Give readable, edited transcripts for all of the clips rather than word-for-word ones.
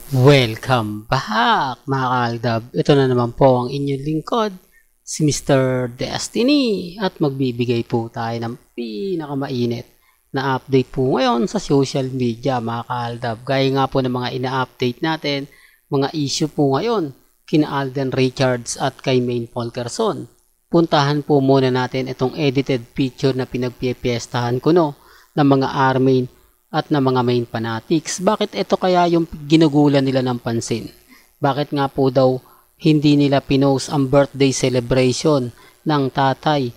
Welcome back mga kaaldab. Ito na naman po ang inyong lingkod, si Mr. Destiny, at magbibigay po tayo ng pinakamainit na update po ngayon sa social media mga kaaldab. Gaya nga po ng mga ina-update natin, mga issue po ngayon kina Alden Richards at kay Maine Fulkerson. Puntahan po muna natin itong edited picture na pinagpipiestahan ko ng mga army at ng mga Maine fanatics. Bakit ito kaya yung ginugulan nila ng pansin? Bakit nga po daw hindi nila pinost ang birthday celebration ng tatay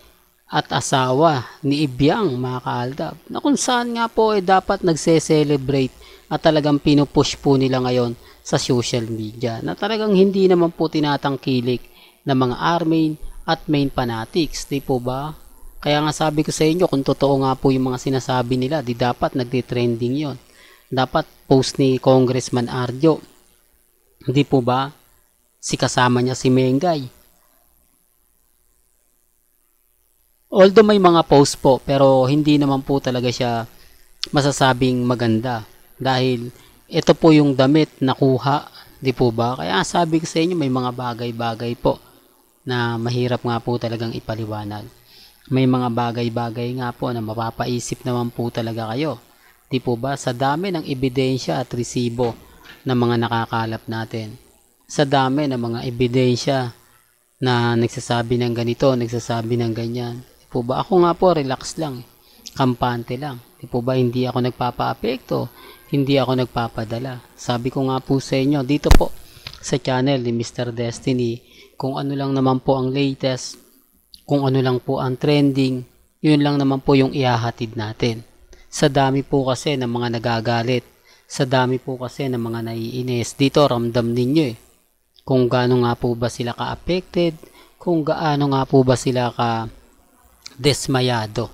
at asawa ni Ibiang mga kaaldab? Na kung saan nga po dapat nagse-celebrate at talagang pinupush po nila ngayon sa social media na talagang hindi naman po tinatangkilik ng mga army at Maine fanatics. Di po ba? Kaya nga sabi ko sa inyo, kung totoo nga po yung mga sinasabi nila, di dapat nagtitrending yon. Dapat post ni Congressman Arjo. Hindi po ba? Si kasama niya si Mengay. Although may mga post po, pero hindi naman po talaga siya masasabing maganda. Dahil ito po yung damit na kuha, di po ba? Kaya sabi ko sa inyo, may mga bagay-bagay po na mahirap nga po talagang ipaliwanag. May mga bagay-bagay nga po na mapapaisip naman po talaga kayo. Di po ba? Sa dami ng ebidensya at resibo ng mga nakakalap natin. Sa dami ng mga ebidensya na nagsasabi ng ganito, nagsasabi ng ganyan. Di po ba? Ako nga po, relax lang. Kampante lang. Di po ba? Hindi ako nagpapa-apekto. Hindi ako nagpapadala. Sabi ko nga po sa inyo, dito po sa channel ni Mr. Destiny, kung ano lang naman po ang latest, kung ano lang po ang trending, yun lang naman po yung ihahatid natin. Sa dami po kasi ng mga nagagalit, sa dami po kasi ng mga naiinis, dito ramdam ninyo kung gaano nga po ba sila ka-affected, kung gaano nga po ba sila ka-desmayado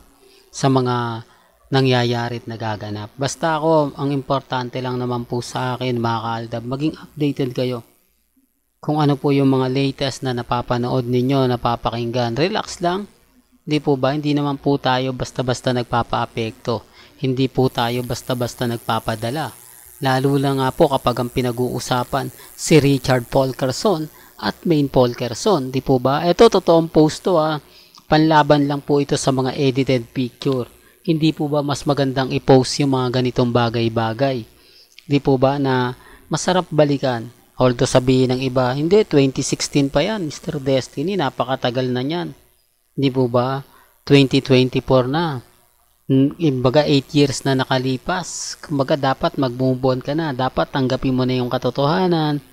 sa mga nangyayari at nagaganap. Basta ako, ang importante lang naman po sa akin mga kaaldab, maging updated kayo. Kung ano po yung mga latest na napapanood ninyo, napapakinggan, relax lang. Hindi po ba? Hindi naman po tayo basta-basta nagpapa-apekto. Hindi po tayo basta-basta nagpapadala. Lalo lang nga po kapag ang pinag-uusapan si Richard Fulkerson at Maine Fulkerson. Di po ba? Ito totoong post to Panlaban lang po ito sa mga edited picture. Hindi po ba mas magandang i-post yung mga ganitong bagay-bagay? Di po ba na masarap balikan? Although sabihin ng iba, hindi, 2016 pa yan, Mr. Destiny, napakatagal na yan. Hindi po ba? 2024 na. Imbaga 8 years na nakalipas. Kumbaga dapat mag-move on ka na. Dapat tanggapin mo na yung katotohanan.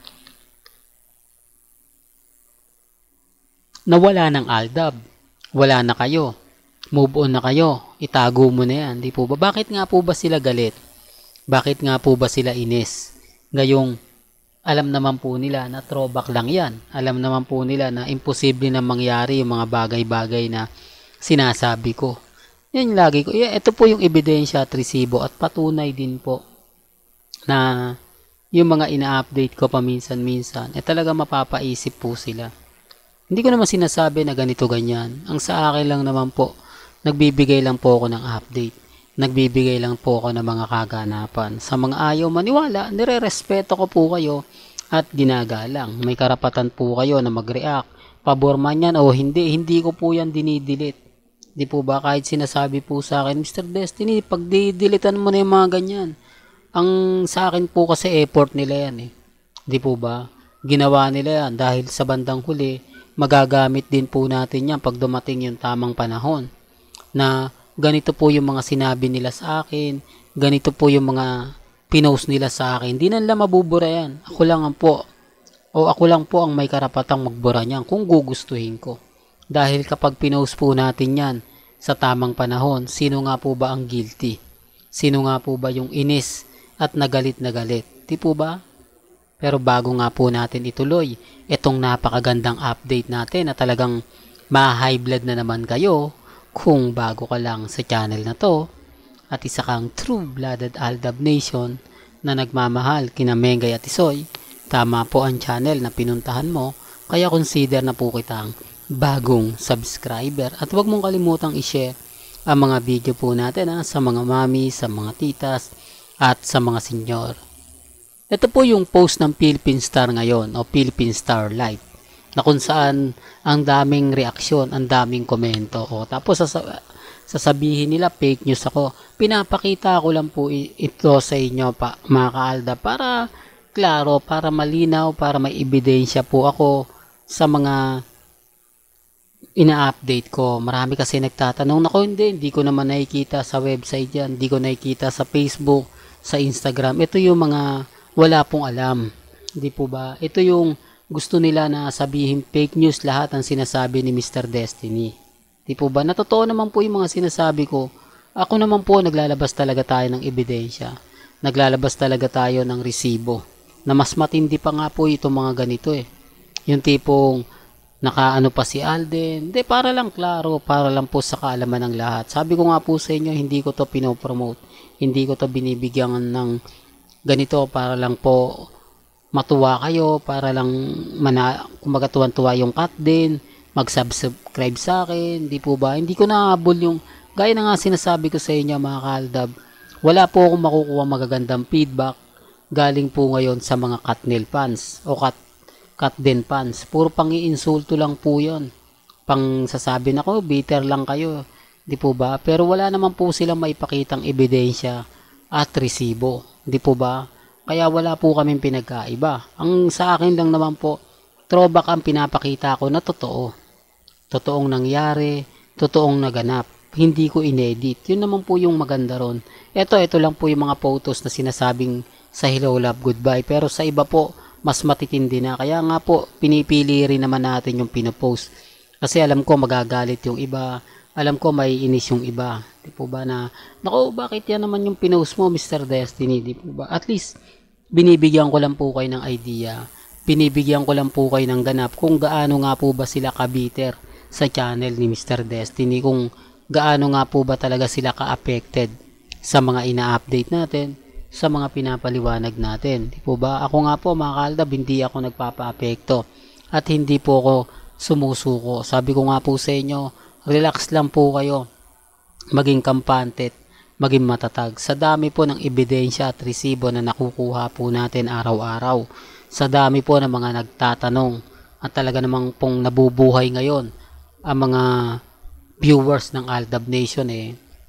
Nawala ng aldab. Wala na kayo. Move on na kayo. Itago mo na yan. Di po ba? Bakit nga po ba sila galit? Bakit nga po ba sila inis? Ngayong alam naman po nila na throwback lang yan. Alam naman po nila na imposible na mangyari yung mga bagay-bagay na sinasabi ko. Yan lagi ko. Ito po yung ebidensya at resibo at patunay din po na yung mga ina-update ko paminsan-minsan, talaga mapapaisip po sila. Hindi ko naman sinasabi na ganito ganyan. Ang sa akin lang naman po, nagbibigay lang po ako ng update. Nagbibigay lang po ako ng mga kaganapan. Sa mga ayaw maniwala, nire-respeto ko po kayo at ginagalang. May karapatan po kayo na mag-react. Pabor man yan o hindi, hindi ko po yan dinidelete. Di po ba kahit sinasabi po sa akin, Mr. Destiny, pag didilitan mo na yung mga ganyan. Ang sa akin po kasi effort nila yan Di po ba? Ginawa nila yan dahil sa bandang huli, magagamit din po natin yan pag dumating yung tamang panahon. Na ganito po yung mga sinabi nila sa akin, ganito po yung mga pinost nila sa akin. Hindi na nila mabubura yan. Ako lang po ang may karapatang magbura niyan kung gugustuhin ko. Dahil kapag pinost po natin yan sa tamang panahon, sino nga po ba ang guilty? Sino nga po ba yung inis at nagalit na galit? Di po ba? Pero bago nga po natin ituloy, itong napakagandang update natin na talagang ma-high blood na naman kayo, kung bago ka lang sa channel na to at isa kang true-blooded Aldab Nation na nagmamahal kina Mengay at Isoy, tama po ang channel na pinuntahan mo, kaya consider na po kitang bagong subscriber at huwag mong kalimutang i-share ang mga video po natin sa mga mami, sa mga titas at sa mga senyor. Ito po yung post ng Philippine Star ngayon o Philippine Star Live na kung saan ang daming reaksyon, ang daming komento. O, tapos sasabihin nila fake news ako. Pinapakita ko lang po ito sa inyo pa, mga kaalda, para klaro, para malinaw, para may ebidensya po ako sa mga ina-update ko. Marami kasi nagtatanong, nako hindi ko naman nakikita sa website yan, hindi ko nakikita sa Facebook, sa Instagram. Ito yung mga wala pong alam. Hindi po ba? Ito yung gusto nila na sabihin fake news lahat ang sinasabi ni Mr. Destiny. Di po ba? Natotoo naman po yung mga sinasabi ko. Ako naman po, naglalabas talaga tayo ng ebidensya. Naglalabas talaga tayo ng resibo. Na mas matindi pa nga po itong mga ganito eh. Yung tipong nakaano pa si Alden. Hindi, para lang klaro, para lang po sa kaalaman ng lahat. Sabi ko nga po sa inyo, hindi ko to pinopromote. Hindi ko to binibigyan ng ganito para lang po matuwa kayo, para lang kumbaga tuwan-tuwa yung cut din, mag-subscribe sa akin, di po ba? Hindi ko nahabol yung, gaya na nga sinasabi ko sa inyo mga kaaldab, wala po akong makukuha magagandang feedback galing po ngayon sa mga Katnil fans o Katden fans. Puro pang-iinsulto lang po yun. Pang sasabi na ko, bitter lang kayo, di po ba? Pero wala naman po silang maipakitang ebidensya at resibo. Di po ba? Kaya wala po kaming pinagkaiba. Ang sa akin lang naman po, throwback ang pinapakita ko na totoo. Totoong nangyari, totoong naganap. Hindi ko inedit. Yun naman po yung maganda ron. Ito lang po yung mga photos na sinasabing sa Hello Love Goodbye. Pero sa iba po, mas matitindi na. Kaya nga po, pinipili rin naman natin yung pinopost. Kasi alam ko magagalit yung iba. Alam ko may inis yung iba. Di po ba na, nako, bakit yan naman yung pinost mo, Mr. Destiny? Di po ba? At least, binibigyan ko lang po kayo ng idea. Binibigyan ko lang po kayo ng ganap kung gaano nga po ba sila kabiter sa channel ni Mr. Destiny. Kung gaano nga po ba talaga sila ka-affected sa mga ina-update natin, sa mga pinapaliwanag natin. Di po ba? Ako nga po, mga kaaldab, hindi ako nagpapa-apekto. At hindi po ako sumusuko. Sabi ko nga po sa inyo, relax lang po kayo, maging kampante, maging matatag. Sa dami po ng ebidensya at resibo na nakukuha po natin araw-araw, sa dami po ng mga nagtatanong at talaga namang pong nabubuhay ngayon ang mga viewers ng Aldab Nation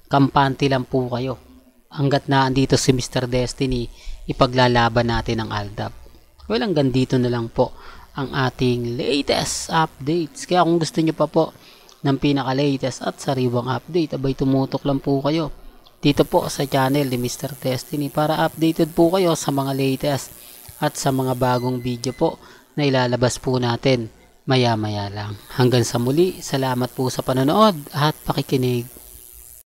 kampante lang po kayo. Hanggat na andito si Mr. Destiny, ipaglalaban natin ang Aldab. Well, hanggang dito na lang po ang ating latest updates. Kaya kung gusto nyo pa po ng pinaka-latest at sariwang update, abay tumutok lang po kayo dito po sa channel ni Mr. Destiny para updated po kayo sa mga latest at sa mga bagong video po na ilalabas po natin maya-maya lang. Hanggang sa muli, salamat po sa panonood at pakikinig.